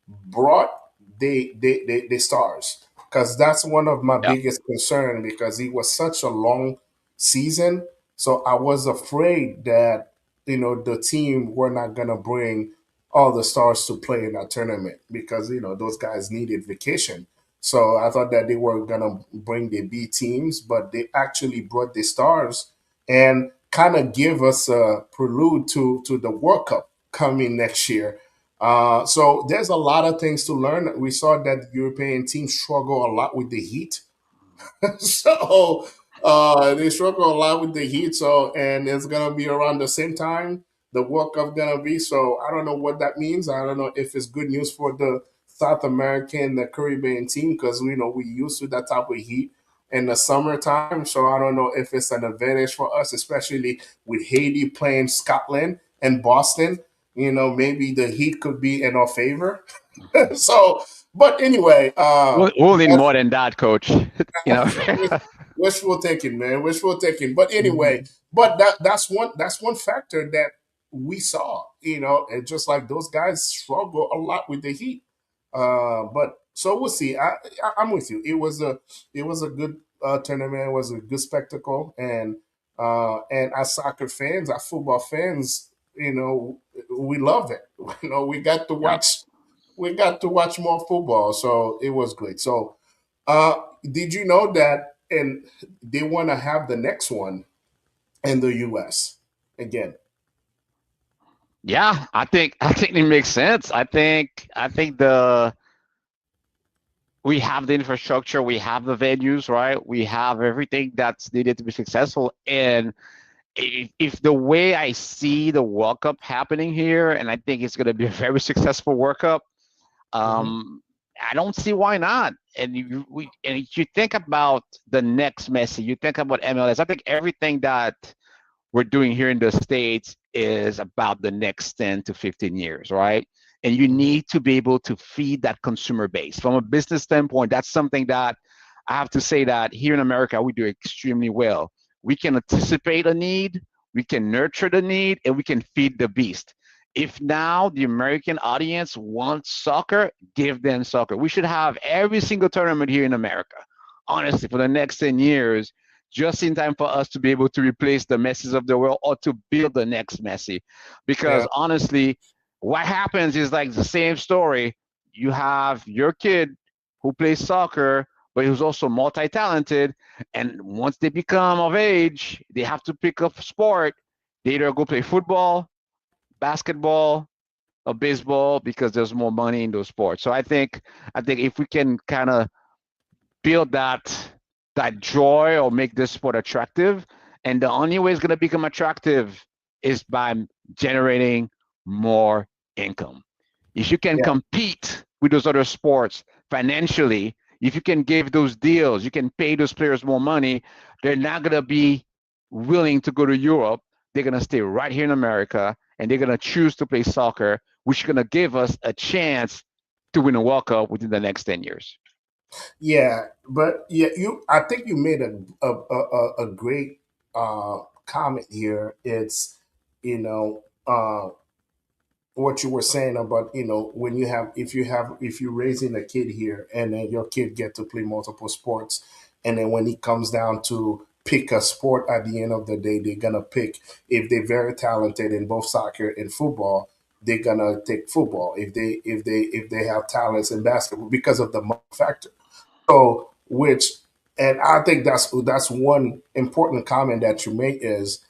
brought the stars because that's one of my Yeah. biggest concern because it was such a long season. So I was afraid that the team were not gonna bring all the stars to play in that tournament because those guys needed vacation. So I thought that they were gonna bring the B teams, but they actually brought the stars and kind of give us a prelude to the World Cup coming next year. So there's a lot of things to learn. We saw that European teams struggle a lot with the heat. So they struggle a lot with the heat. So and it's gonna be around the same time the World Cup gonna be. So I don't know what that means. I don't know if it's good news for the South American, the Caribbean team because we used to that type of heat in the summertime. So I don't know if it's an advantage for us, especially with Haiti playing Scotland and Boston. Maybe the heat could be in our favor. So, but anyway, We'll need more than that, coach. you know. wish- wishful thinking, man. Wishful thinking. But anyway, but that's one factor that we saw. And just like those guys struggle a lot with the heat. But so we'll see. I'm with you. It was a good tournament. It was a good spectacle, and as soccer fans, as football fans, we love it. We got to Yeah. watch. We got to watch more football, so it was great. So uh, did you know that? And they want to have the next one in the U.S. again. Yeah, I think it makes sense. I think the we have the infrastructure, we have the venues, right? We have everything that's needed to be successful. And if the way I see the World Cup happening here, and I think it's going to be a very successful World Cup, Hmm. I don't see why not. And if you think about the next Messi, you think about MLS. I think everything that we're doing here in the States is about the next 10 to 15 years, right? And you Hmm. need to be able to feed that consumer base. From a business standpoint, that's something that I have to say that here in America, we do extremely well. We can anticipate a need, we can nurture the need, and we can feed the beast. If now the American audience wants soccer, give them soccer. We should have every single tournament here in America, honestly, for the next 10 years, just in time for us to be able to replace the Messis of the world or to build the next Messi. Yeah. Because honestly, what happens is like the same story. You have your kid who plays soccer, but who's also multi-talented, and once they become of age, they have to pick up sport. They either go play football, basketball, of baseball because there's more money in those sports. So I think if we can kind of build that joy or make this sport attractive, and the only way it's going to become attractive is by generating more income. If you can Yeah. compete with those other sports financially, if you can give those deals, you can pay those players more money, they're not going to be willing to go to Europe. They're going to stay right here in America, and they're going to choose to play soccer, which is going to give us a chance to win a World Cup within the next 10 years. Yeah, but yeah, I think you made a great comment here. It's you know what you were saying about when you have if you're raising a kid here and then your kid get to play multiple sports, and then when it comes down to pick a sport at the end of the day, they're gonna pick, if they're very talented in both soccer and football, they're gonna take football. If they have talents in basketball because of the money factor. So, which, and I think that's one important comment that you make is,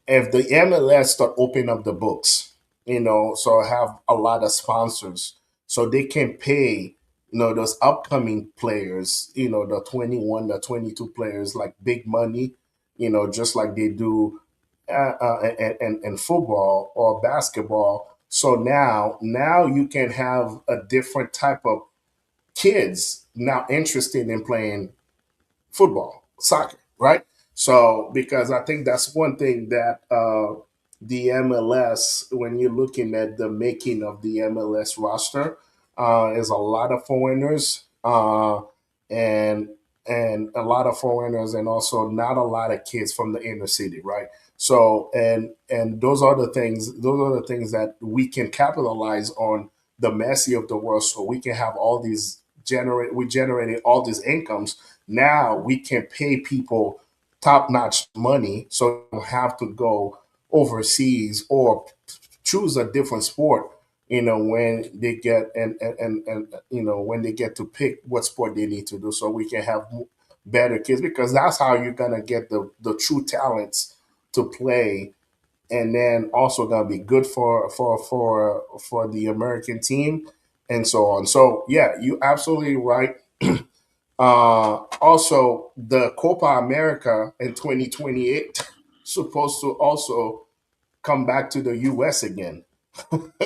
if the MLS start opening up the books, so have a lot of sponsors, so they can pay, those upcoming players, the 21, the 22 players, like big money, just like they do in football or basketball. So now you can have a different type of kids now interested in playing football, soccer, right? So because I think that's one thing that the MLS, when you're looking at the making of the MLS roster, is a lot of foreigners, and a lot of foreigners, and also not a lot of kids from the inner city, right? So and those are the things. Those are the things that we can capitalize on, the Messi of the world, so we can have all these generate. We generated all these incomes. Now we can pay people top notch money, so you don't have to go overseas or choose a different sport. When they get and when they get to pick what sport they need to do, so we can have better kids, because that's how you're gonna get the true talents to play, and then also gonna be good for the American team, and so on. So yeah, you absolutely right. Also, the Copa America in 2028 supposed to also come back to the U.S. again.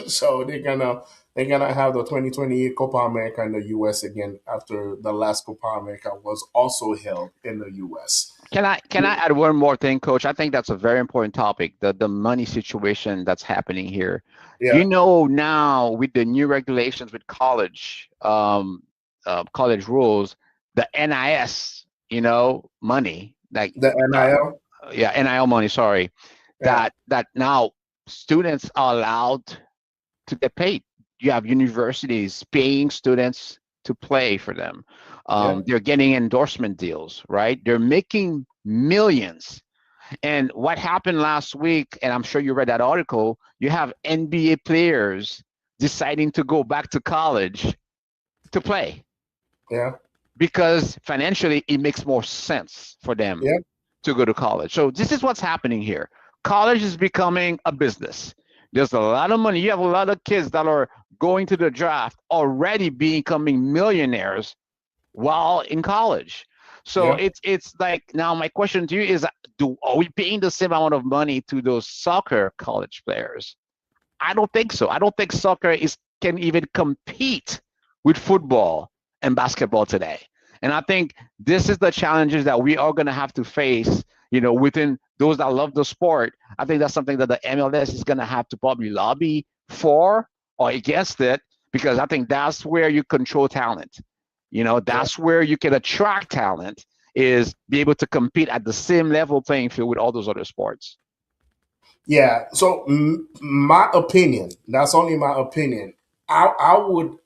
So they're gonna have the 2028 Copa America in the U.S. again, after the last Copa America was also held in the U.S. Can I add one more thing, Coach? I think that's a very important topic. The money situation that's happening here. Yeah, Now with the new regulations with college rules, the NIS, money, like the NIL. yeah, NIL money. Sorry, Yeah, that now students are allowed to get paid. You have universities paying students to play for them. yeah, They're getting endorsement deals, right? They're making millions. And what happened last week, and I'm sure you read that article, you have NBA players deciding to go back to college to play yeah, because financially it makes more sense for them yeah, to go to college. So this is what's happening here. College is becoming a business. There's a lot of money. You have a lot of kids that are going to the draft already becoming millionaires while in college. So yeah, it's like, now my question to you is, do are we paying the same amount of money to those soccer college players? I don't think so. I don't think soccer is can even compete with football and basketball today. And I think this is the challenges that we are going to have to face, within those that love the sport. I think that's something that the MLS is going to have to probably lobby for or against it, because I think that's where you control talent. yeah. That's where you can attract talent, is be able to compete at the same level playing field with all those other sports. Yeah. So my opinion, that's only my opinion. I would,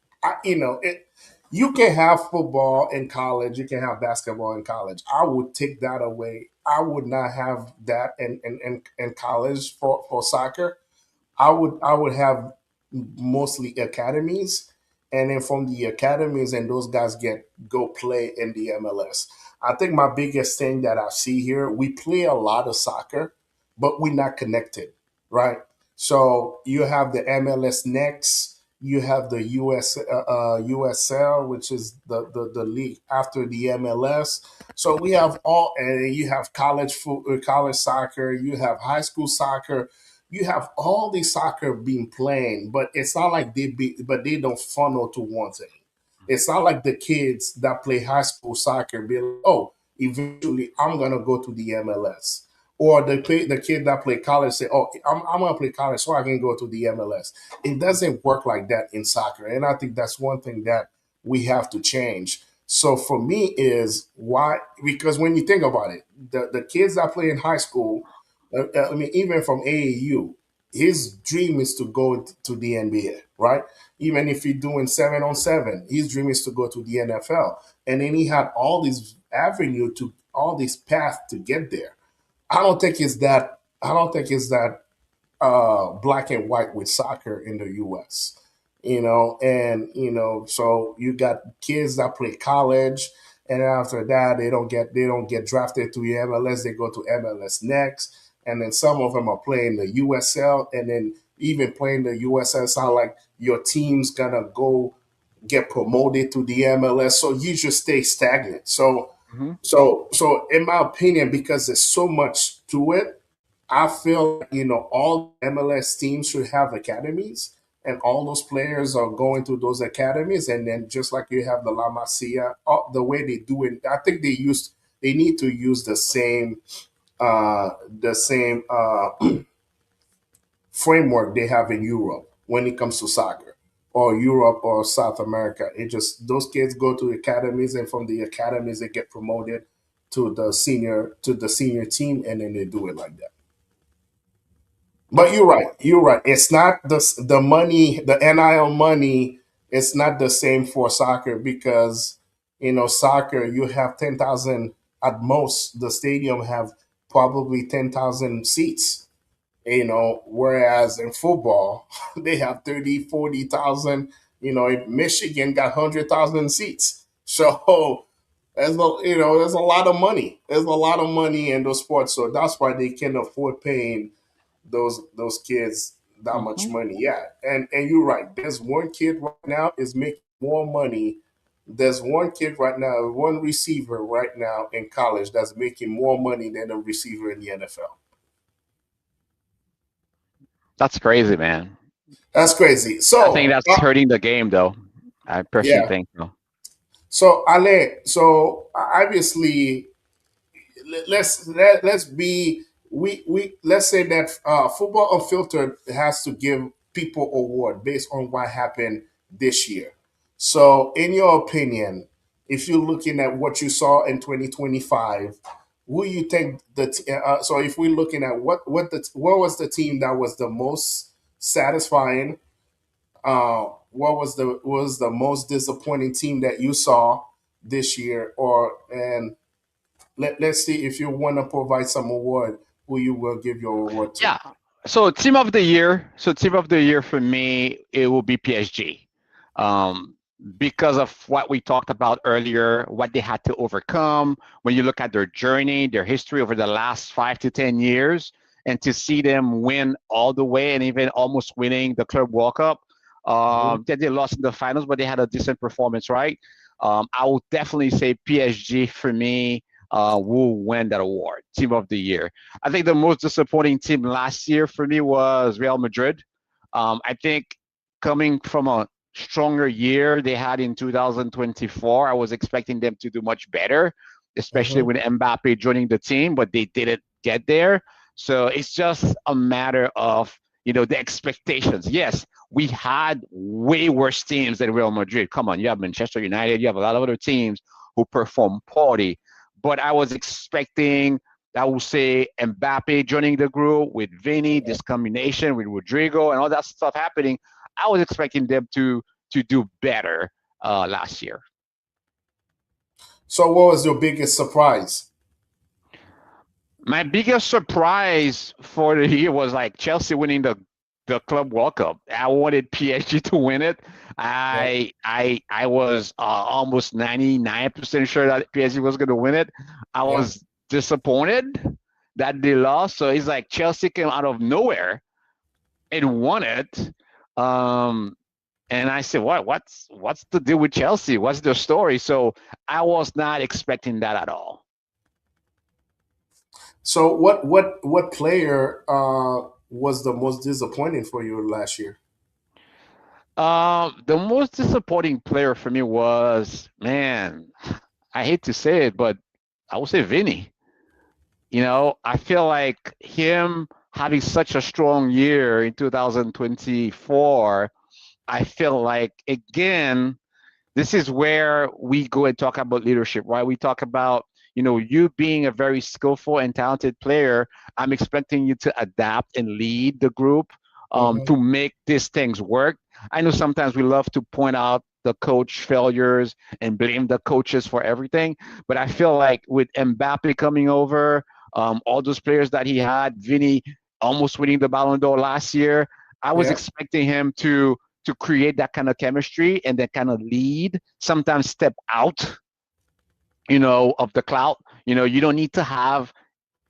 you can have football in college, you can have basketball in college. I would take that away. I would not have that in college for soccer. I would have mostly academies, and then from the academies, and those guys go play in the MLS. I think my biggest thing that I see here, we play a lot of soccer, but we're not connected, right? So you have the MLS next, you have the USL, which is the league after the MLS. So we have all, and you have college soccer, you have high school soccer, you have all the soccer being playing, but it's not like but they don't funnel to one thing. It's not like the kids that play high school soccer be like, oh, eventually I'm gonna go to the MLS, or the kid that play college say, "Oh, I'm gonna play college so I can go to the MLS." It doesn't work like that in soccer, and I think that's one thing that we have to change. So for me, is why, because when you think about it, the kids that play in high school, I mean, even from AAU, his dream is to go to the NBA, right? Even if he's doing 7-on-7, his dream is to go to the NFL, and then he had all these avenue to all these paths to get there. I don't think it's that. I don't think it's that black and white with soccer in the U.S. And so you got kids that play college, and after that they don't get drafted to the MLS. They go to MLS next, and then some of them are playing the USL, and then even playing the USL, it's not like your team's gonna go get promoted to the MLS. So you just stay stagnant. So Hmm. so in my opinion, because there's so much to it, I feel like, all MLS teams should have academies, and all those players are going to those academies, and then just like you have the La Masia, the way they do it, I think they need to use the same framework they have in Europe when it comes to soccer, or Europe or South America. It just, those kids go to academies, and from the academies they get promoted to the senior team, and then they do it like that. But you're right. You're right. It's not the money, the NIL money. It's not the same for soccer, because soccer, you have 10,000 at most. The stadium have probably 10,000 seats. Whereas in football, they have 30, 40,000. If Michigan got 100,000 seats. So there's a lot of money. There's a lot of money in those sports. So that's why they can afford paying those kids that much Hmm. money. Yeah, and you're right. There's one kid right now is making more money. There's one kid right now, one receiver right now in college that's making more money than a receiver in the NFL. That's crazy, man. That's crazy. I think So that's hurting the game, though. I personally yeah. think so. So Ale, so obviously, let's be we let's say that Football Unfiltered has to give people award based on what happened this year. So, in your opinion, if you're looking at what you saw in 2025, who you think so if we're looking at what was the team that was the most satisfying, what was the most disappointing team that you saw this year, or and let's see if you want to provide some award, who you will give your award to. Yeah. So team of the year. So team of the year for me, it will be PSG, um, because of what we talked about earlier, what they had to overcome. When you look at their journey, their history over the last 5 to 10 years, and to see them win all the way and even almost winning the Club World Cup. Mhm. That they lost in the finals, but they had a decent performance, right? I will definitely say PSG for me will win that award, team of the year. I think the most disappointing team last year for me was Real Madrid. I think coming from a stronger year they had in 2024, I was expecting them to do much better, especially Mhm. with Mbappe joining the team, but they didn't get there. So it's just a matter of the expectations. Yes, we had way worse teams than Real Madrid. Come on, you have Manchester United, you have a lot of other teams who perform poorly, but I was expecting, I would say, Mbappe joining the group with Vinny, this combination with Rodrigo and all that stuff happening. I was expecting them to do better last year. So, what was your biggest surprise? My biggest surprise for the year was like Chelsea winning the Club World Cup. I wanted PSG to win it. Yeah, I was almost 99% sure that PSG was going to win it. I yeah. was disappointed that they lost. So it's like Chelsea came out of nowhere and won it. Um, and I said, what's the deal with Chelsea? What's the story? So I was not expecting that at all. So what player was the most disappointing for you last year? The most disappointing player for me was, man, I hate to say it, but I would say Vinny. I feel like him having such a strong year in 2024, I feel like, again, this is where we go and talk about leadership, right? We talk about, you being a very skillful and talented player. I'm expecting you to adapt and lead the group Hmm. to make these things work. I know sometimes we love to point out the coach failures and blame the coaches for everything, but I feel like with Mbappe coming over, all those players that he had, Vinny almost winning the Ballon d'Or last year, I was Yeah. expecting him to create that kind of chemistry and then kind of lead, sometimes step out, of the clout. You don't need to have,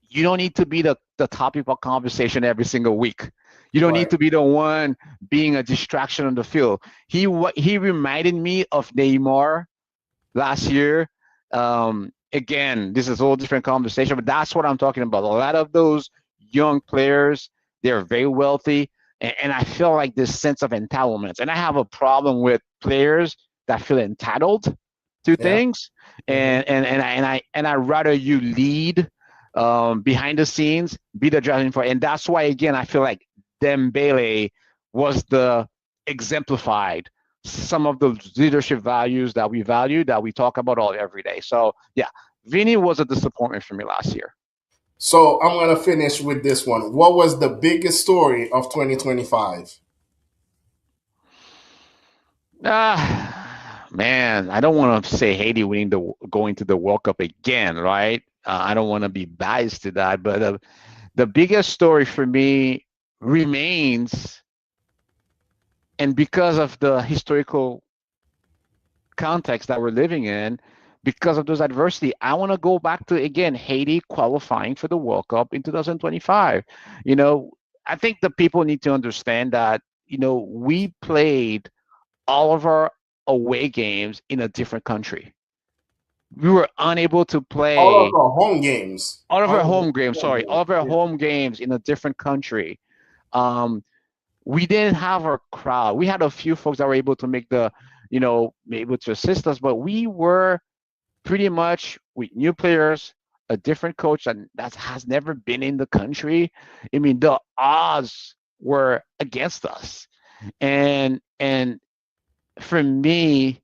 you don't need to be the topic of conversation every single week. You don't need Right. to be the one being a distraction on the field. He reminded me of Neymar last year. Again, this is a whole different conversation, but that's what I'm talking about. A lot of those young players, they're very wealthy, and I feel like this sense of entitlement. And I have a problem with players that feel entitled to Yeah. things, Hmm. and I rather you lead behind the scenes, be the driving force, and that's why again I feel like Dembele was the exemplified some of the leadership values that we value that we talk about all every day. So yeah, Vinny was a disappointment for me last year. So I'm gonna finish with this one. What was the biggest story of 2025? Man, I don't want to say Haiti winning the going to the World Cup again, right? I don't want to be biased to that, but the biggest story for me remains, and because of the historical context that we're living in, because of those adversity, I want to go back to again Haiti qualifying for the World Cup in 2025. You know, I think the people need to understand that we played all of our away games in a different country. We were unable to All of play our home games. all of our All of home our games. home Sorry, all games. of our Yeah. home games in a different country. Um, we didn't have our crowd. We had a few folks that were able to make able to assist us, but we were pretty much with new players, a different coach that has never been in the country. I mean, the odds were against us, and for me,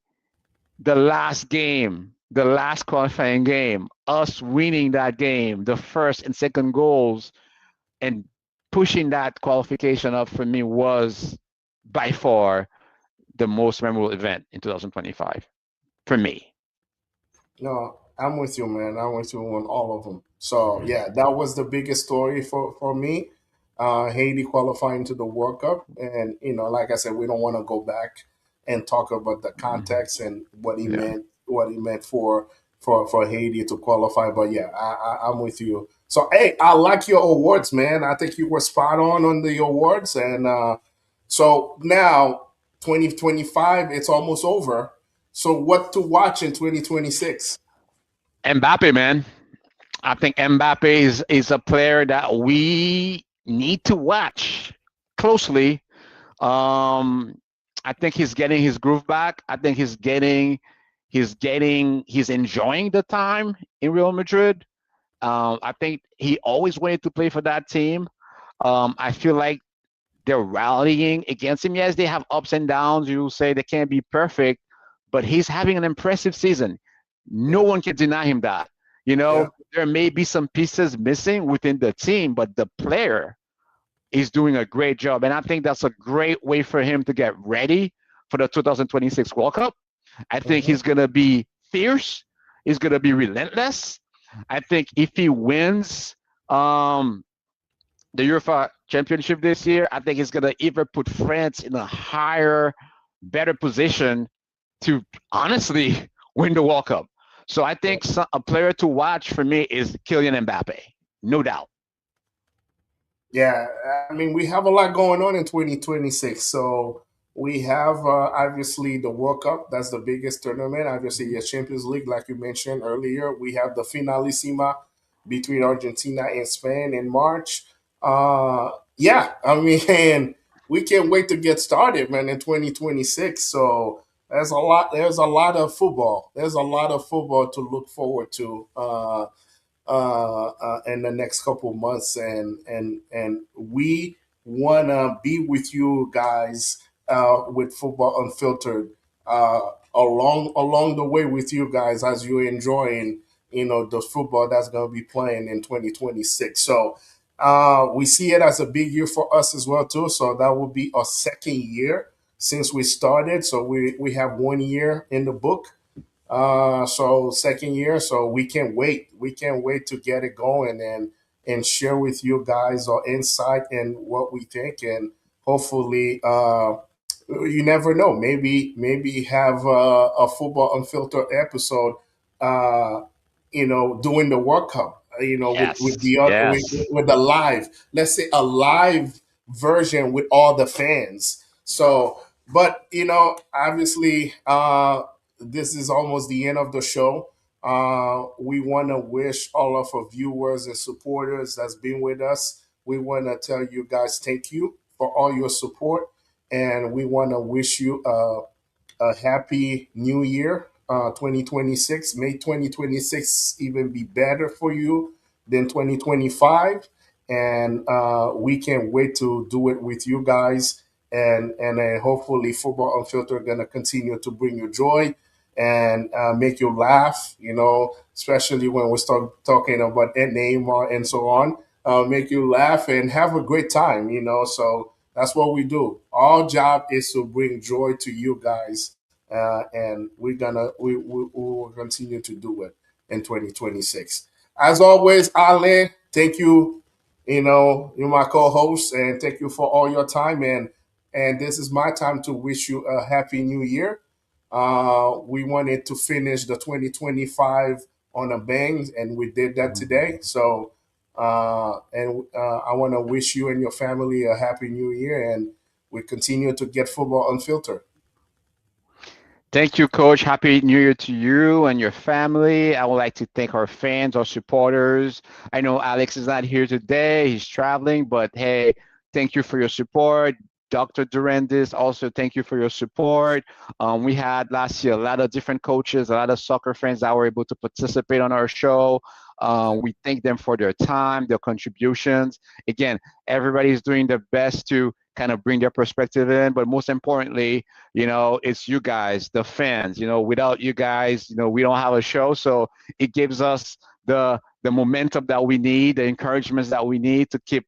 the last qualifying game, us winning that game, the first and second goals, and pushing that qualification up for me was by far the most memorable event in 2025 for me. No, I'm with you, man. I'm with you on all of them. So yeah, that was the biggest story for me. Haiti qualifying to the World Cup, and like I said, we don't want to go back and talk about the context and Yeah. what he meant for Haiti to qualify. But yeah, I'm with you. So hey, I like your awards, man. I think you were spot on the awards, and so now 2025, it's almost over. So what to watch in 2026? Mbappe, man. I think Mbappe is a player that we need to watch closely. Um, I think he's getting his groove back. I think he's enjoying the time in Real Madrid. I think he always wanted to play for that team. I feel like they're rallying against him. Yes, they have ups and downs. You will say they can't be perfect, but he's having an impressive season. No Yeah, one can deny him that. yeah. There may be some pieces missing within the team, but the player is doing a great job. And I think that's a great way for him to get ready for the 2026 World Cup. I think Hmm. he's going to be fierce. He's going to be relentless. I think if he wins um, the UEFA Championship this year, I think he's going to even put France in a higher, better position to honestly win the World Cup. So I think a player to watch for me is Kylian Mbappe, no doubt. Yeah, I mean, we have a lot going on in 2026. So we have obviously the World Cup. That's the biggest tournament. Obviously, the Champions League, like you mentioned earlier. We have the Finalissima between Argentina and Spain in March. Yeah, I mean, we can't wait to get started, man, in 2026. So there's a lot. There's a lot of football. There's a lot of football to look forward to. In the next couple of months, and we wanna be with you guys with Football Unfiltered along the way with you guys as you're enjoying the football that's gonna be playing in 2026. So we see it as a big year for us as well too. So that will be our second year since we started. So we have 1 year in the book, so second year, so we can't wait. We can't wait to get it going and share with you guys our insight and what we think, and hopefully, you never know. Maybe have a Football Unfiltered episode, uh, during the World Cup. With Yes, the other yes. with the live, let's say a live version with all the fans. So, but obviously, this is almost the end of the show. We want to wish all of our viewers and supporters that's been with us. We want to tell you guys thank you for all your support, and we want to wish you a happy new year, 2026. May 2026 even be better for you than 2025. And we can't wait to do it with you guys. And hopefully, Football Unfiltered going to continue to bring you joy and make you laugh, especially when we start talking about Neymar and so on. Make you laugh and have a great time. So that's what we do. Our job is to bring joy to you guys, and we will continue to do it in 2026. As always, Ale, thank you. You're my co-host, and thank you for all your time. And this is my time to wish you a happy new year. We wanted to finish the 2025 on a bang, and we did that today. So, I want to wish you and your family a happy new year, and we continue to get football unfiltered. Thank you, Coach. Happy New Year to you and your family. I would like to thank our fans, our supporters. I know Alex is not here today, he's traveling, but hey, thank you for your support. Dr. Durandis, also thank you for your support. We had last year a lot of different coaches, a lot of soccer fans that were able to participate on our show. We thank them for their time, their contributions. Again, everybody's doing their best to kind of bring their perspective in, but most importantly, it's you guys, the fans. Without you guys, we don't have a show. So it gives us the momentum that we need, the encouragements that we need to keep,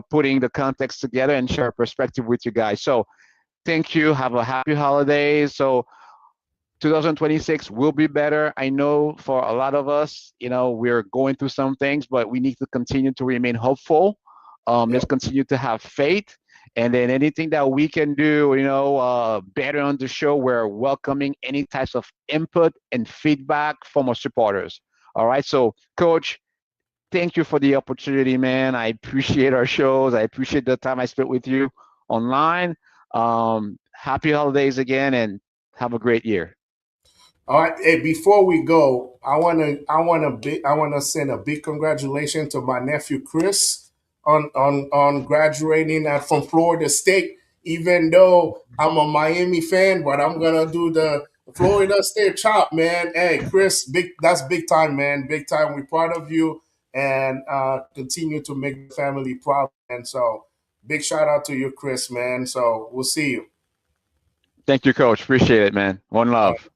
putting the context together and share a perspective with you guys. So thank you. Have a happy holidays. So 2026 will be better. I know for a lot of us, we're going through some things, but we need to continue to remain hopeful. Let's Yep. continue to have faith. And then anything that we can do, better on the show, we're welcoming any types of input and feedback from our supporters. All right. So, Coach, thank you for the opportunity, man. I appreciate our shows. I appreciate the time I spent with you online. Happy holidays again and have a great year. All right. Hey, before we go, I wanna send a big congratulations to my nephew Chris on graduating from Florida State. Even though I'm a Miami fan, but I'm gonna do the Florida State chop, man. Hey, Chris, that's big time, man. Big time. We're proud of you, and continue to make the family proud. And so, big shout out to you, Chris, man. So we'll see you. Thank you, Coach. Appreciate it, man. One love.